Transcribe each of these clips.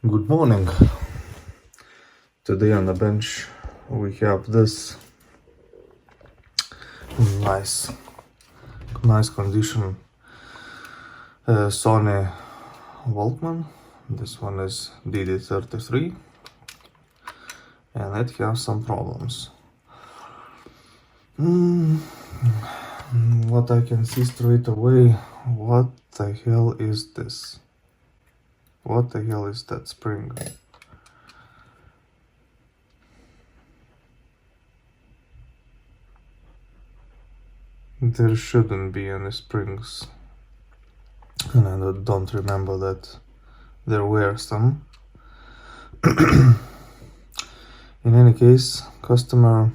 Good morning. Today on the bench we have this nice condition Sony Walkman. This one is DD33 and it has some problems. What I can see straight away, what the hell is this? What the hell is that spring? There shouldn't be any springs, and I don't remember that there were some. In any case, customer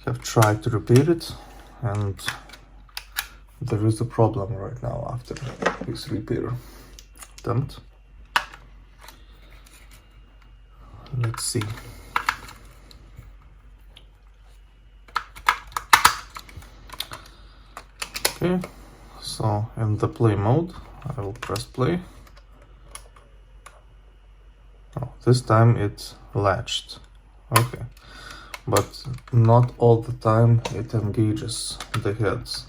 have tried to repair it, and there is a problem right now after this repair attempt. Let's see. Okay, so in the play mode, I will press play. Oh, this time it latched. Okay, but not all the time it engages the heads.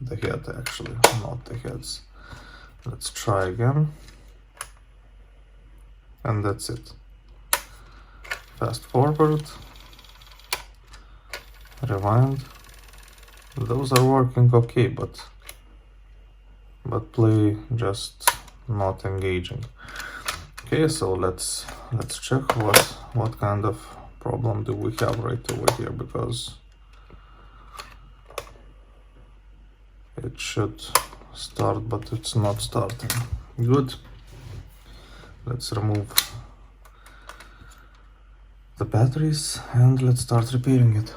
The head actually, not the heads. Let's try again. And that's it. Fast forward. Rewind. Those are working okay, but play just not engaging. Okay, so let's check what kind of problem do we have right over here, because it should start, but it's not starting. Good. Let's remove the batteries and let's start repairing it.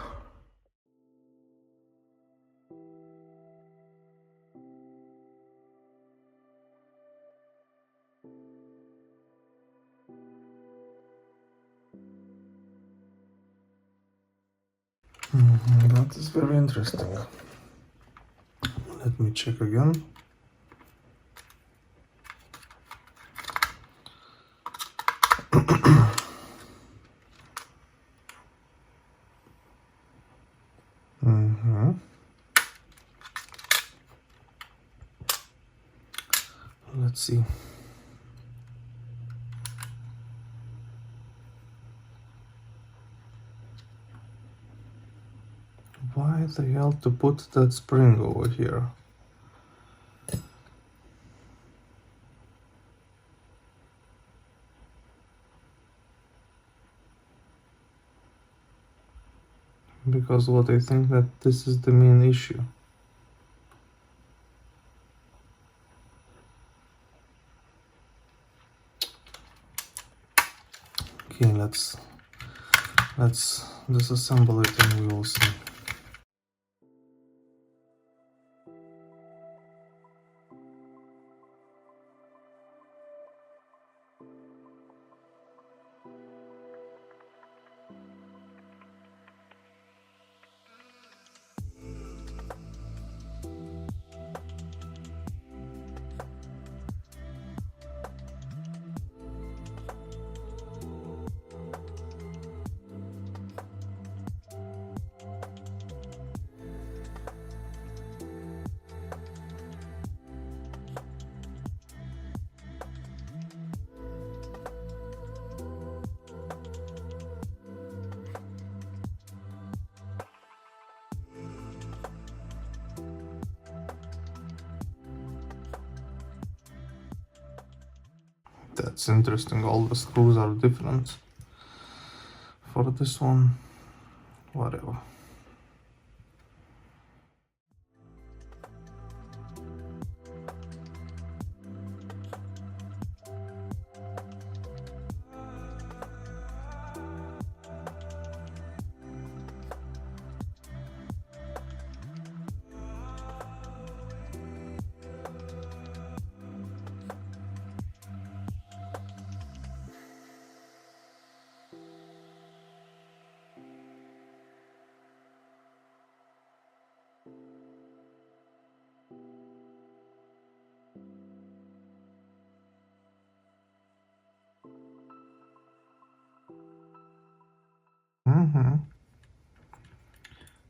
That is very interesting. Let me check again. Let's see. Why the hell to put that spring over here? Because what I think that this is the main issue. Okay, let's disassemble it and we will see. That's interesting, all the screws are different for this one. Whatever.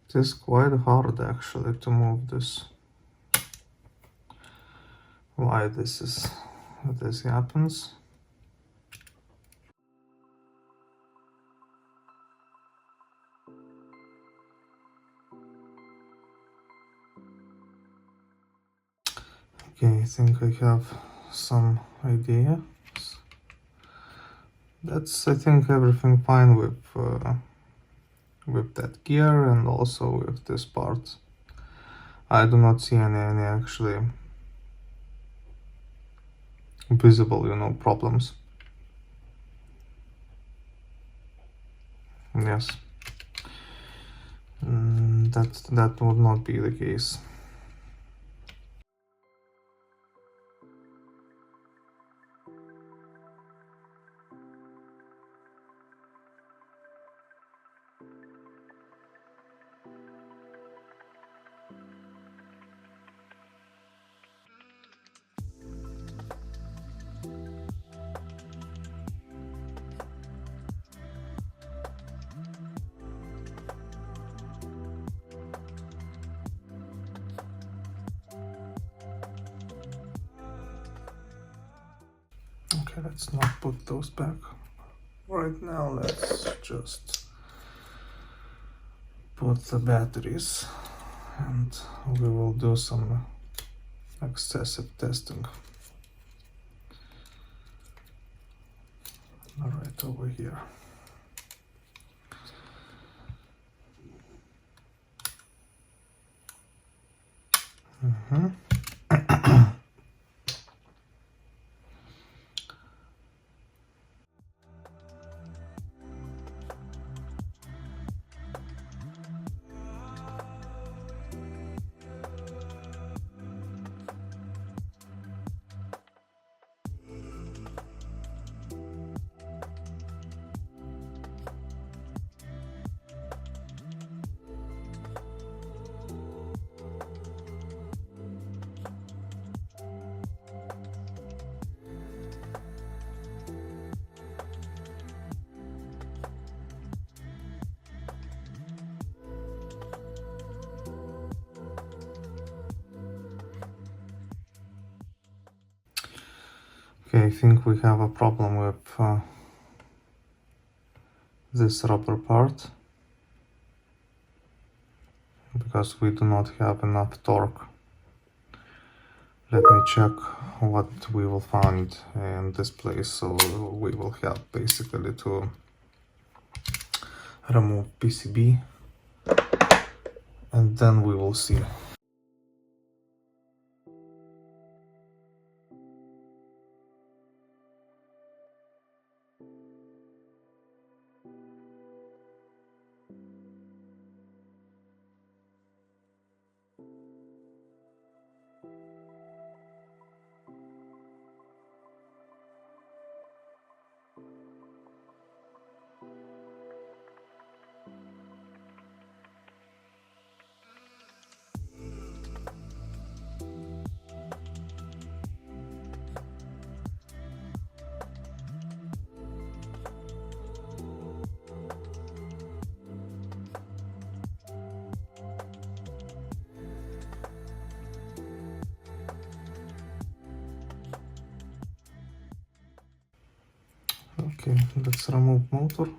It is quite hard actually to move this. Why this happens? Okay, I think I have some idea. That's, I think, everything fine with that gear and also with this part. I do not see any actually visible, problems. Yes, that would not be the case. Okay, let's not put those back right now. Let's just put the batteries and we will do some excessive testing. Right over here. Okay, I think we have a problem with this rubber part because we do not have enough torque. Let me check what we will find in this place. So we will have basically to remove PCB and then we will see. Okay, let's remove motor.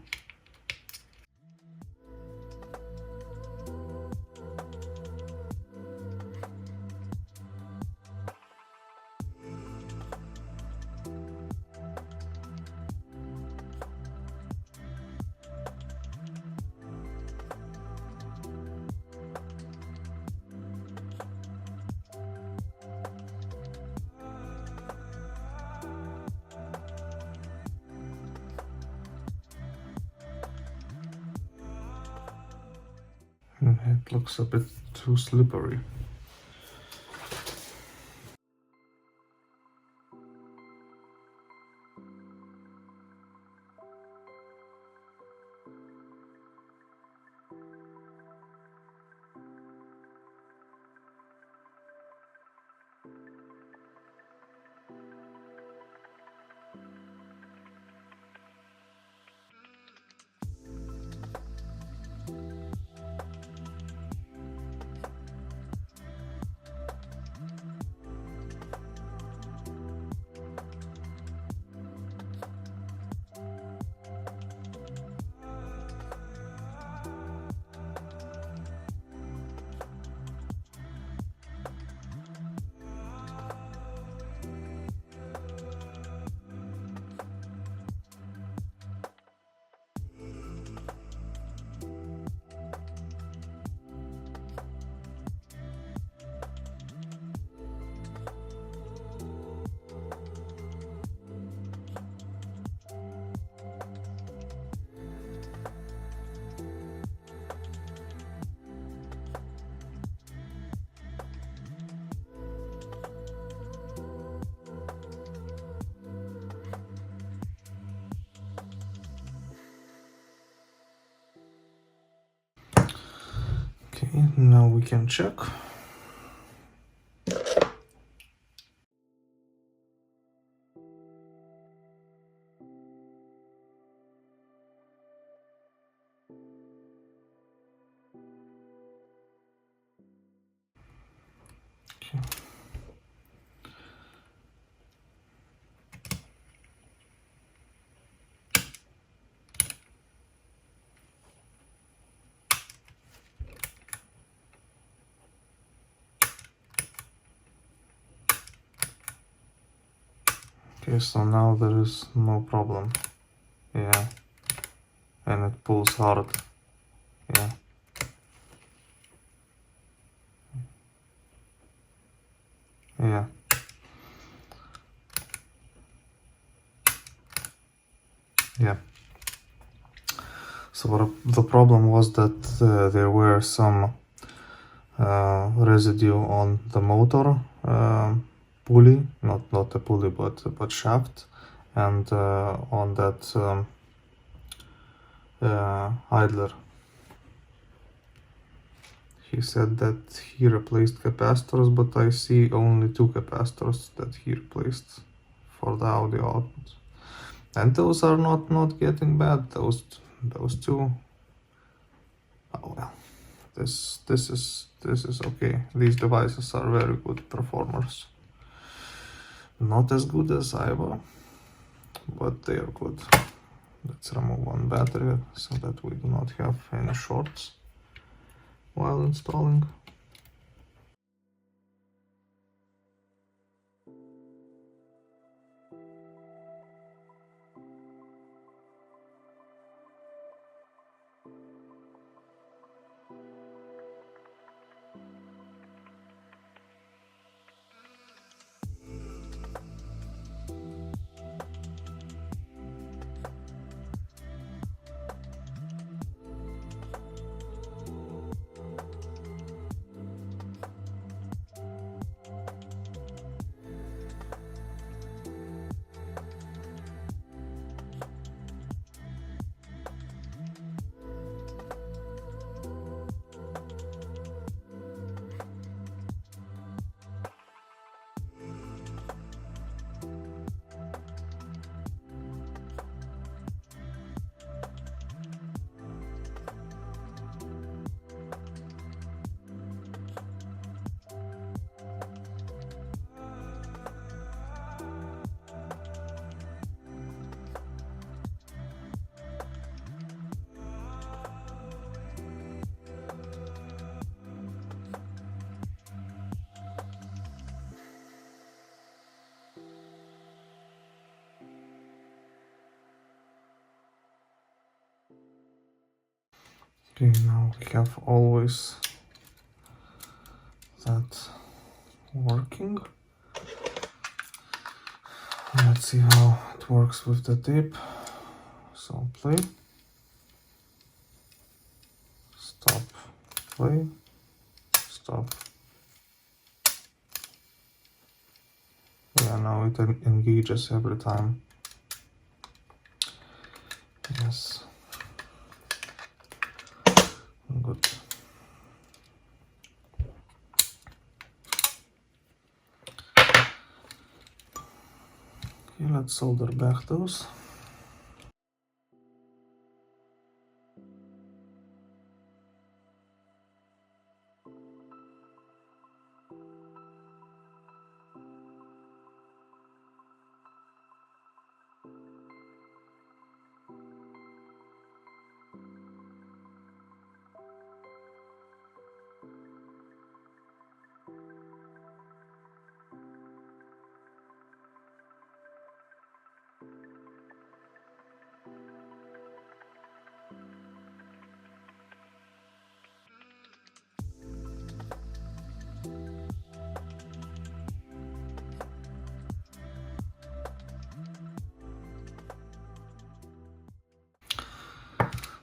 It looks a bit too slippery. Okay, now we can check. Okay. Okay, so now there is no problem. Yeah. And it pulls hard. Yeah. Yeah. Yeah. So the problem was that there were some residue on the motor pulley, not a pulley, but shaft, and on that idler. He said that he replaced capacitors, but I see only 2 capacitors that he replaced for the audio output, and those are not getting bad. Those 2. Oh well, this is okay. These devices are very good performers. Not as good as Iva, but they are good. Let's remove one battery so that we do not have any shorts while installing. Okay, now we have always that working. Let's see how it works with the tape. So play, stop, play, stop. Yeah, now it engages every time. Yes. Good. Okay, let's solder back those.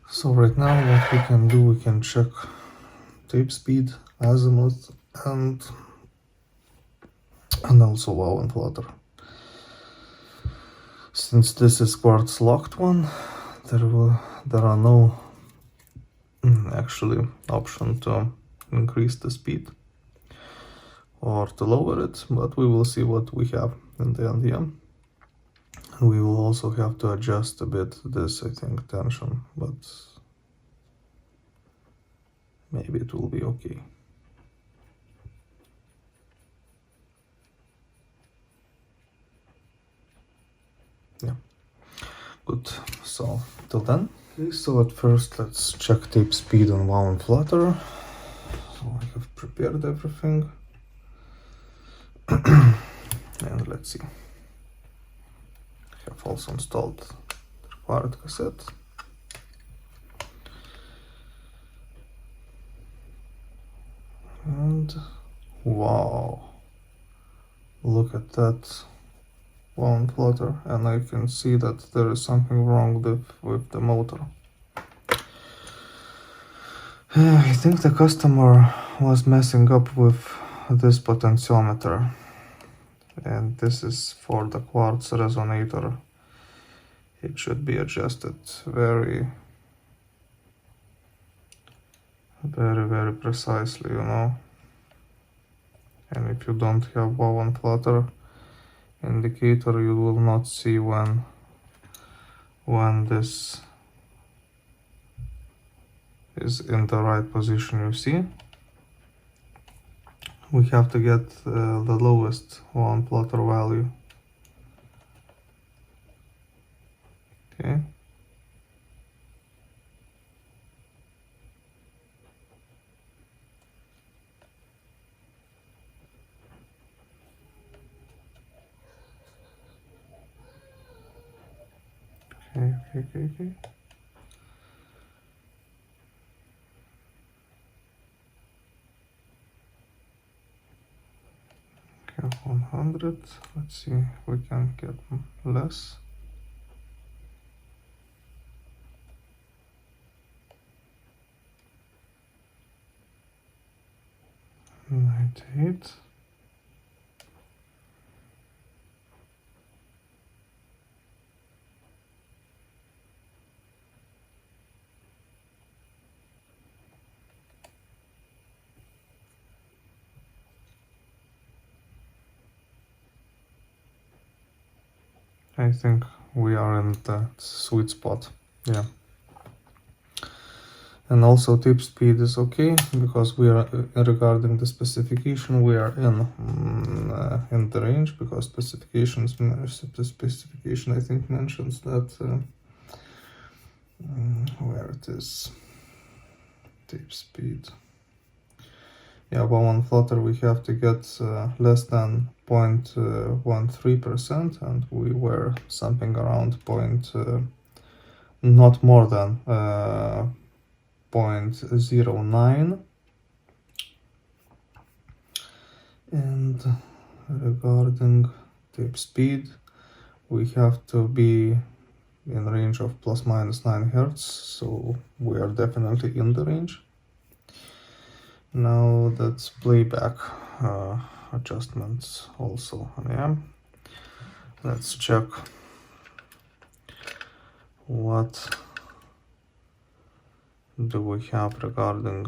So right now what we can do, we can check tape speed, azimuth, and also wow and flutter. Since this is quartz locked one, there are no actually option to increase the speed or to lower it, but we will see what we have in the end. Yeah. We will also have to adjust a bit this, I think, tension, but maybe it will be okay. Yeah, good. So till then. Okay, so at first let's check tape speed on wow and flutter. So I have prepared everything. And let's see. I have also installed the required cassette. And wow, look at that wow and flutter, and I can see that there is something wrong with the motor. I think the customer was messing up with this potentiometer, and this is for the quartz resonator. It should be adjusted very precisely, you know. And if you don't have wow and flutter indicator, you will not see when this is in the right position. You see, we have to get the lowest wow and flutter value. Okay. Okay. Have 100. Let's see if we can get less. 98. I think we are in that sweet spot. Yeah. And also tape speed is okay, because we are regarding the specification, we are in the range, because the specification I think mentions that where it is, tape speed. Yeah, wow and flutter we have to get less than 0.13%, and we were something around not more than 0.09. And regarding tape speed, we have to be in range of plus minus 9 Hz, so we are definitely in the range. Now that's playback adjustments also. Yeah, let's check what do we have regarding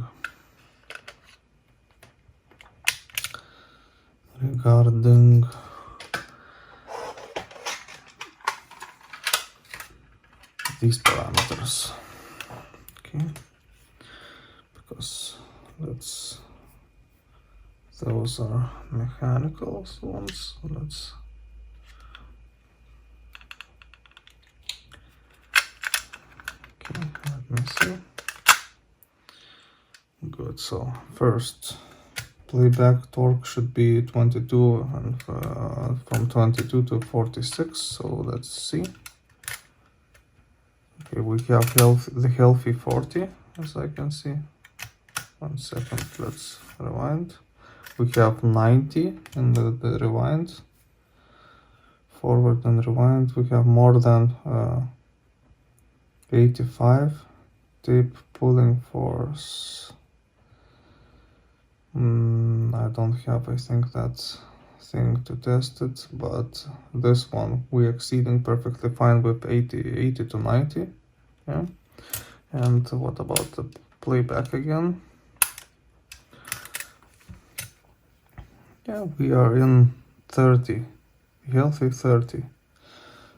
these parameters. Okay, because those are mechanical ones. Let's let me see. Good. So first, playback torque should be 22, and from 22 to 46. So let's see. Okay, we have the healthy 40, as I can see. 1 second. Let's rewind. We have 90 in the rewind. Forward and rewind. We have more than 85 tape pulling force. I don't have, I think, that thing to test it, but this one we exceeding perfectly fine with 80 to 90. Yeah. And what about the playback again? Yeah, we are in 30, healthy 30.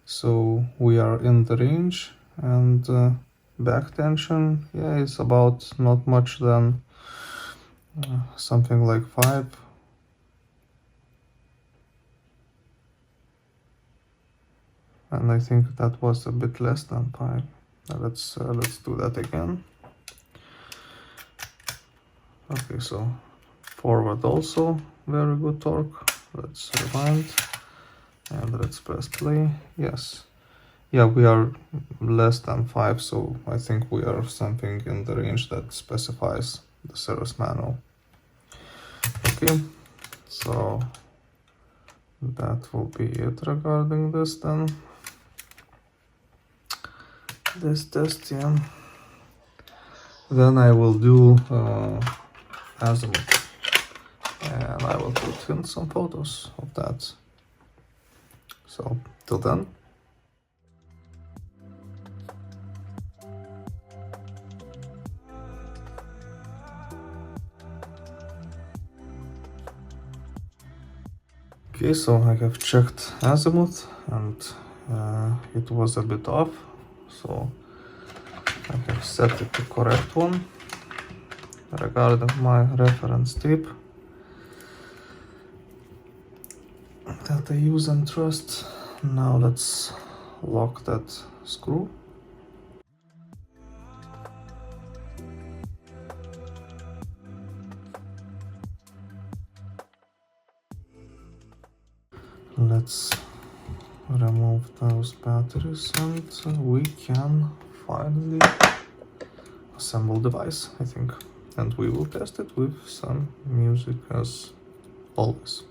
So we are in the range, and back tension, yeah, is about not much than something like 5. And I think that was a bit less than 5. Let's do that again. Okay, so forward also very good torque. Let's rewind and let's press play. Yes, yeah, we are less than 5, so I think we are something in the range that specifies the service manual. Okay, so that will be it regarding this then. This test, yeah. Then I will do azimuth, and I will put in some photos of that. So till then. Okay, so I have checked azimuth, and it was a bit off, so I have set it to correct one regarding my reference tape that I use and trust. Now let's lock that screw. Let's remove those batteries, and we can finally assemble the device, I think. And we will test it with some music as always.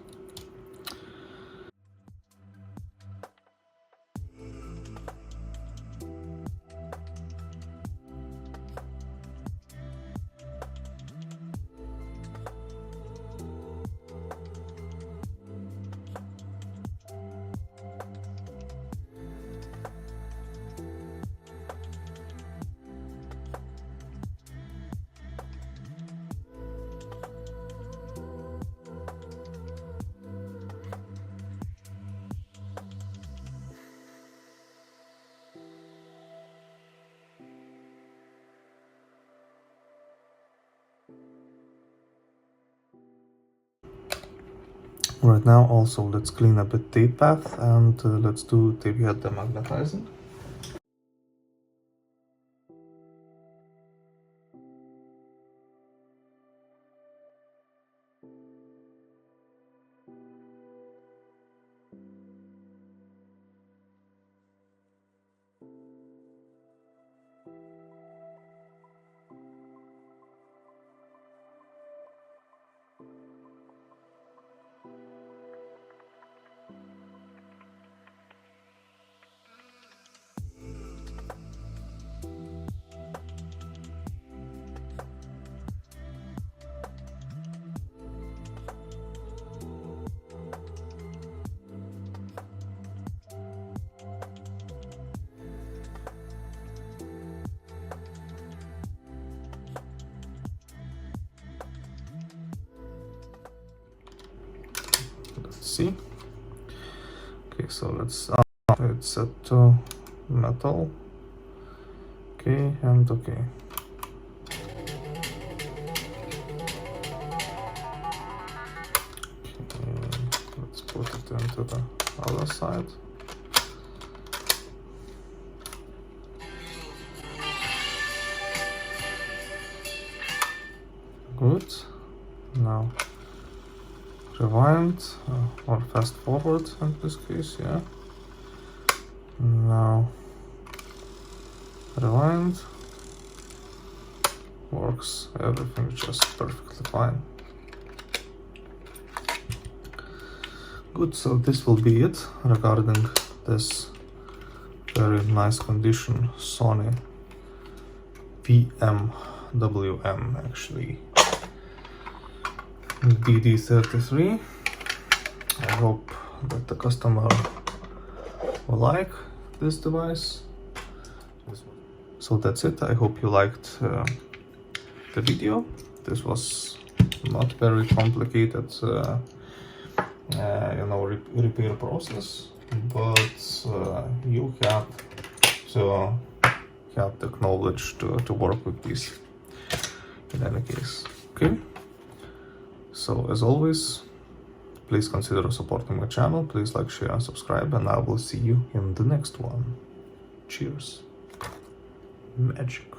Right now also let's clean up the tape path, and let's do tape head demagnetizing. See? Okay, so let's it's set to metal. Okay, and okay. Let's put it into the other side. Good. Now rewind or fast forward in this case, yeah. Now rewind. Works, everything just perfectly fine. Good, so this will be it regarding this very nice condition SONY WM actually DD33. I hope that the customer will like this device. So that's it. I hope you liked the video. This was not very complicated repair process, but you have to have the knowledge to work with this in any case. Okay, so as always, please consider supporting my channel. Please like, share, and subscribe, and I will see you in the next one. Cheers. Magic.